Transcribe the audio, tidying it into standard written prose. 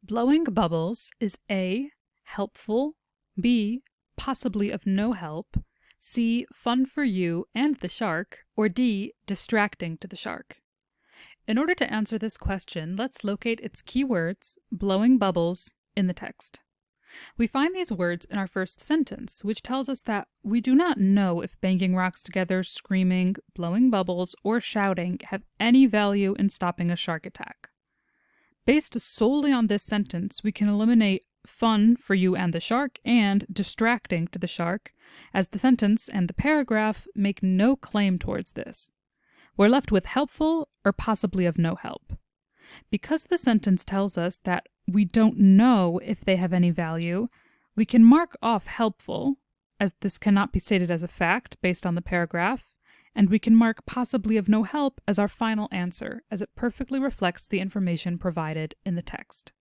Blowing bubbles is A, helpful, B, possibly of no help, C, fun for you and the shark, or D, distracting to the shark. In order to answer this question, let's locate its keywords, blowing bubbles, in the text. We find these words in our first sentence, which tells us that we do not know if banging rocks together, screaming, blowing bubbles, or shouting have any value in stopping a shark attack. Based solely on this sentence, we can eliminate fun for you and the shark and distracting to the shark, as the sentence and the paragraph make no claim towards this. We're left with helpful or possibly of no help. Because the sentence tells us that we don't know if they have any value, we can mark off helpful, as this cannot be stated as a fact based on the paragraph, and we can mark possibly of no help as our final answer, as it perfectly reflects the information provided in the text.